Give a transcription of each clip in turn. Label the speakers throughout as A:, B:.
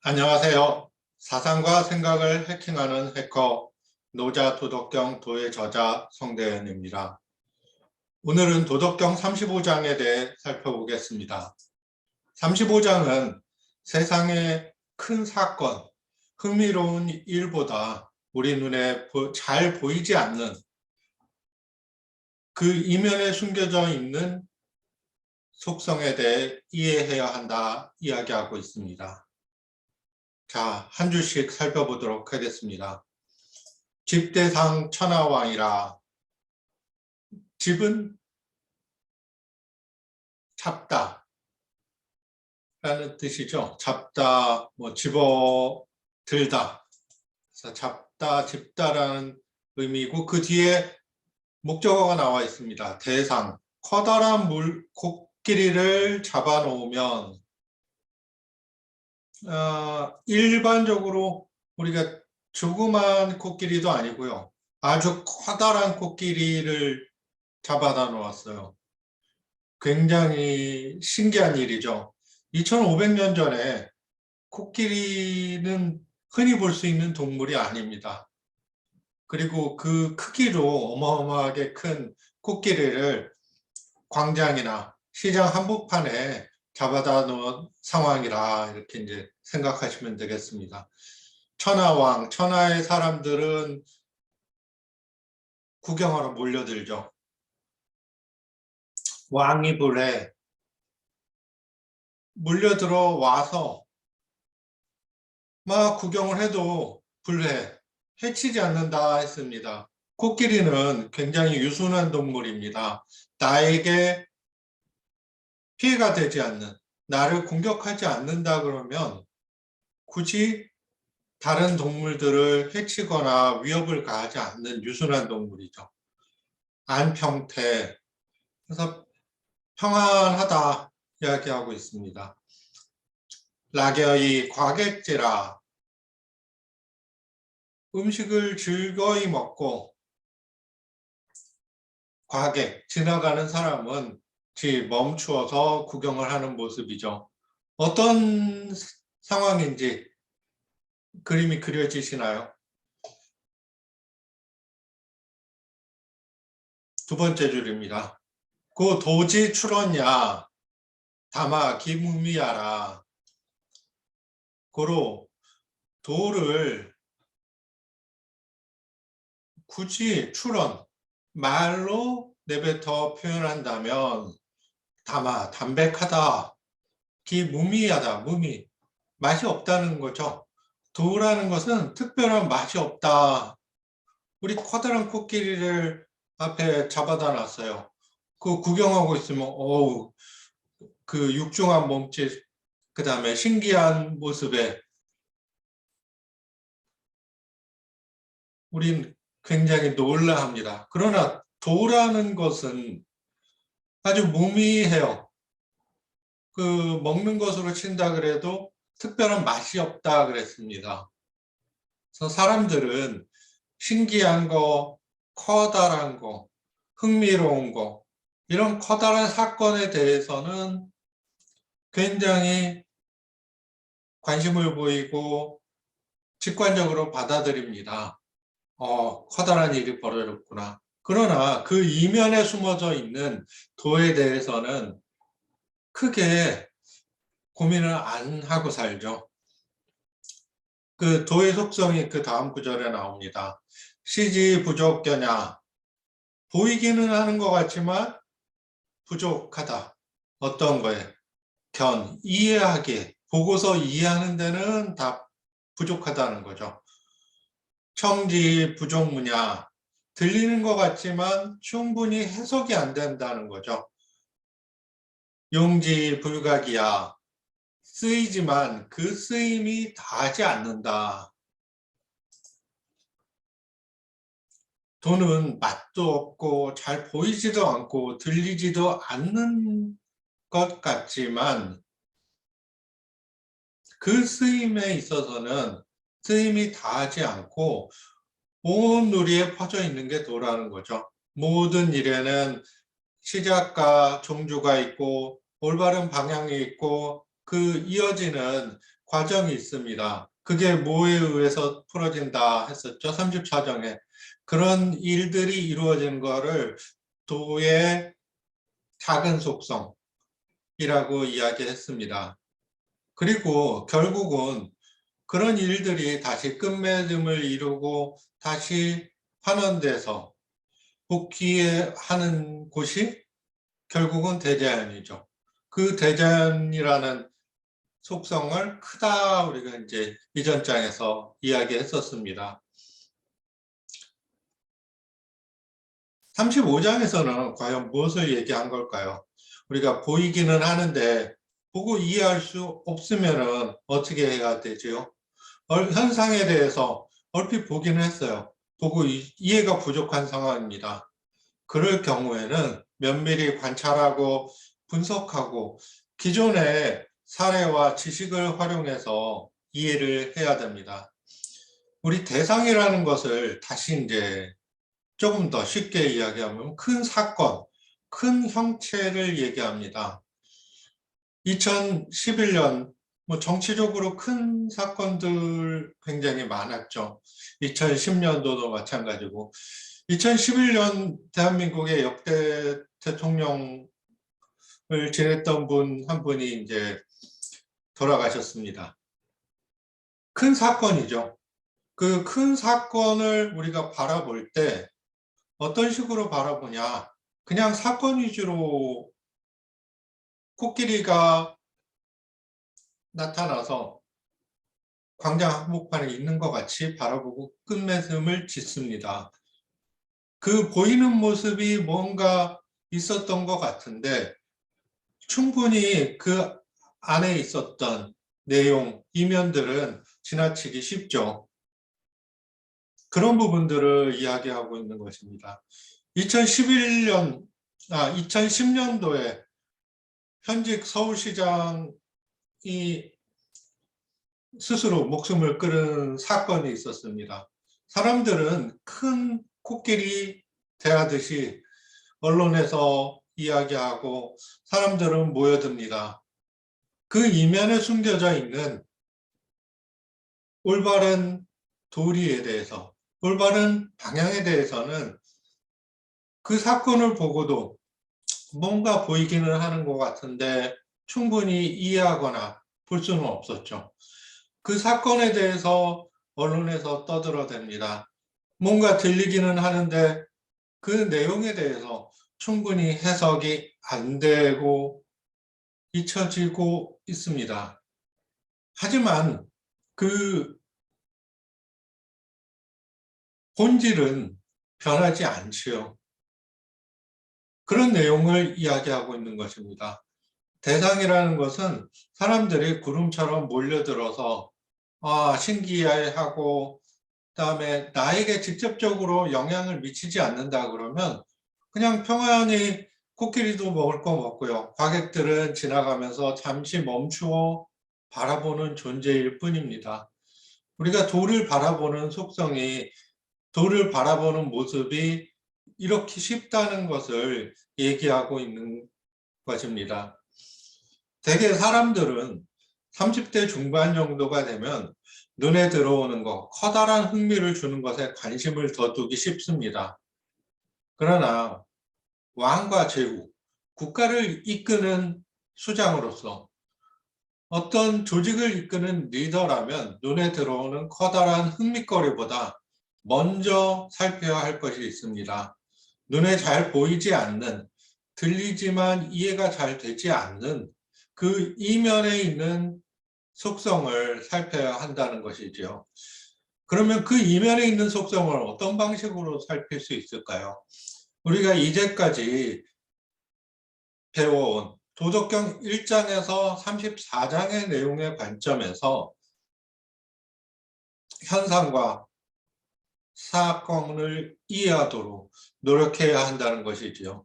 A: 안녕하세요. 사상과 생각을 해킹하는 해커 노자 도덕경 도의 저자 성대현입니다. 오늘은 도덕경 35장에 대해 살펴보겠습니다. 35장은 세상의 큰 사건, 흥미로운 일보다 우리 눈에 잘 보이지 않는 그 이면에 숨겨져 있는 속성에 대해 이해해야 한다 이야기하고 있습니다. 자, 한 줄씩 살펴보도록 하겠습니다. 집대상 천하왕이라. 집은 잡다 라는 뜻이죠. 잡다, 집어들다. 그래서 잡다, 집다라는 의미고 그 뒤에 목적어가 나와 있습니다. 대상, 커다란 코끼리를 잡아놓으면 일반적으로 우리가 조그만 코끼리도 아니고요. 아주 커다란 코끼리를 잡아다 놓았어요. 굉장히 신기한 일이죠. 2500년 전에 코끼리는 흔히 볼 수 있는 동물이 아닙니다. 그리고 그 크기로 어마어마하게 큰 코끼리를 광장이나 시장 한복판에 잡아다 놓은 상황이라 이렇게 이제 생각하시면 되겠습니다. 천하왕, 천하의 사람들은 구경하러 몰려들죠. 왕이 불해 몰려들어 와서 막 구경을 해도 불해, 해치지 않는다 했습니다. 코끼리는 굉장히 유순한 동물입니다. 나에게 피해가 되지 않는, 나를 공격하지 않는다 그러면 굳이 다른 동물들을 해치거나 위협을 가하지 않는 유순한 동물이죠. 안평태, 그래서 평안하다 이야기하고 있습니다. 낙여이 과객지라. 음식을 즐거이 먹고 과객, 지나가는 사람은 멈추어서 구경을 하는 모습이죠. 어떤 상황인지 그림이 그려지시나요? 두 번째 줄입니다. 그 도지 출원야 다마 기무미야라. 고로 도를 굳이 출원, 말로 내뱉어 표현한다면 다마, 담백하다, 기무미하다, 무미, 맛이 없다는 거죠. 도라는 것은 특별한 맛이 없다. 우리 커다란 코끼리를 앞에 잡아다 놨어요. 그 구경하고 있으면 어우, 그 육중한 몸짓, 그 다음에 신기한 모습에 우린 굉장히 놀라합니다. 그러나 도라는 것은 아주 무미해요. 그 먹는 것으로 친다 그래도 특별한 맛이 없다 그랬습니다. 그래서 사람들은 신기한 거, 커다란 거, 흥미로운 거, 이런 커다란 사건에 대해서는 굉장히 관심을 보이고 직관적으로 받아들입니다. 커다란 일이 벌어졌구나. 그러나 그 이면에 숨어져 있는 도에 대해서는 크게 고민을 안 하고 살죠. 그 도의 속성이 그 다음 구절에 나옵니다. 시지 부족견야. 보이기는 하는 것 같지만 부족하다. 어떤 거에? 이해하기. 보고서 이해하는 데는 다 부족하다는 거죠. 청지 부족무냐. 들리는 것 같지만 충분히 해석이 안 된다는 거죠. 용지 불가기야. 쓰이지만 그 쓰임이 다하지 않는다. 도는 맛도 없고 잘 보이지도 않고 들리지도 않는 것 같지만 그 쓰임에 있어서는 쓰임이 다하지 않고 온 누리에 퍼져 있는 게 도라는 거죠. 모든 일에는 시작과 종주가 있고 올바른 방향이 있고 그 이어지는 과정이 있습니다. 그게 뭐에 의해서 풀어진다 했었죠? 34정에. 그런 일들이 이루어진 거를 도의 작은 속성이라고 이야기했습니다. 그리고 결국은 그런 일들이 다시 끝맺음을 이루고 다시 환원돼서 복귀하는 곳이 결국은 대자연이죠. 그 대자연이라는 속성을 크다 우리가 이제 이전 장에서 이야기했었습니다. 35장에서는 과연 무엇을 얘기한 걸까요? 우리가 보이기는 하는데 보고 이해할 수 없으면 어떻게 해야 되죠? 현상에 대해서 얼핏 보기는 했어요. 보고 이해가 부족한 상황입니다. 그럴 경우에는 면밀히 관찰하고 분석하고 기존의 사례와 지식을 활용해서 이해를 해야 됩니다. 우리 대상이라는 것을 다시 이제 조금 더 쉽게 이야기하면 큰 사건, 큰 형체를 얘기합니다. 2011년 뭐 정치적으로 큰 사건들 굉장히 많았죠. 2010년도도 마찬가지고 2011년 대한민국의 역대 대통령을 지냈던 분 한 분이 이제 돌아가셨습니다. 큰 사건이죠. 그 큰 사건을 우리가 바라볼 때 어떤 식으로 바라보냐. 그냥 사건 위주로 코끼리가 나타나서 광장 한복판에 있는 것 같이 바라보고 끝맺음을 짓습니다. 그 보이는 모습이 뭔가 있었던 것 같은데 충분히 그 안에 있었던 내용, 이면들은 지나치기 쉽죠. 그런 부분들을 이야기하고 있는 것입니다. 2010년도에 현직 서울시장이 스스로 목숨을 끊은 사건이 있었습니다. 사람들은 큰 코끼리 대하듯이 언론에서 이야기하고 사람들은 모여듭니다. 그 이면에 숨겨져 있는 올바른 도리에 대해서, 올바른 방향에 대해서는 그 사건을 보고도 뭔가 보이기는 하는 것 같은데 충분히 이해하거나 볼 수는 없었죠. 그 사건에 대해서 언론에서 떠들어댑니다. 뭔가 들리기는 하는데 그 내용에 대해서 충분히 해석이 안 되고 잊혀지고 있습니다. 하지만 그 본질은 변하지 않지요. 그런 내용을 이야기하고 있는 것입니다. 대상이라는 것은 사람들이 구름처럼 몰려들어서 신기해하고 그다음에 나에게 직접적으로 영향을 미치지 않는다 그러면 그냥 평안히 코끼리도 먹을 거 먹고요. 과객들은 지나가면서 잠시 멈추어 바라보는 존재일 뿐입니다. 우리가 돌을 바라보는 속성이 돌을 바라보는 모습이 이렇게 쉽다는 것을 얘기하고 있는 것입니다. 대개 사람들은 30대 중반 정도가 되면 눈에 들어오는 것, 커다란 흥미를 주는 것에 관심을 더 두기 쉽습니다. 그러나 왕과 제국, 국가를 이끄는 수장으로서 어떤 조직을 이끄는 리더라면 눈에 들어오는 커다란 흥미거리보다 먼저 살펴야 할 것이 있습니다. 눈에 잘 보이지 않는, 들리지만 이해가 잘 되지 않는 그 이면에 있는 속성을 살펴야 한다는 것이죠. 그러면 그 이면에 있는 속성을 어떤 방식으로 살필 수 있을까요? 우리가 이제까지 배워온 도덕경 1장에서 34장의 내용의 관점에서 현상과 사건을 이해하도록 노력해야 한다는 것이지요.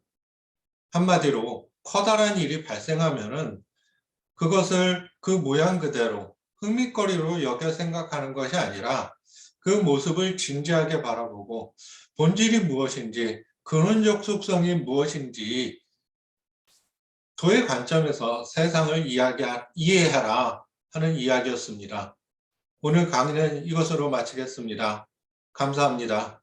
A: 한마디로 커다란 일이 발생하면은 그것을 그 모양 그대로 흥미거리로 여겨 생각하는 것이 아니라 그 모습을 진지하게 바라보고 본질이 무엇인지 근원적 속성이 무엇인지 도의 관점에서 세상을 이해해라 하는 이야기였습니다. 오늘 강의는 이것으로 마치겠습니다. 감사합니다.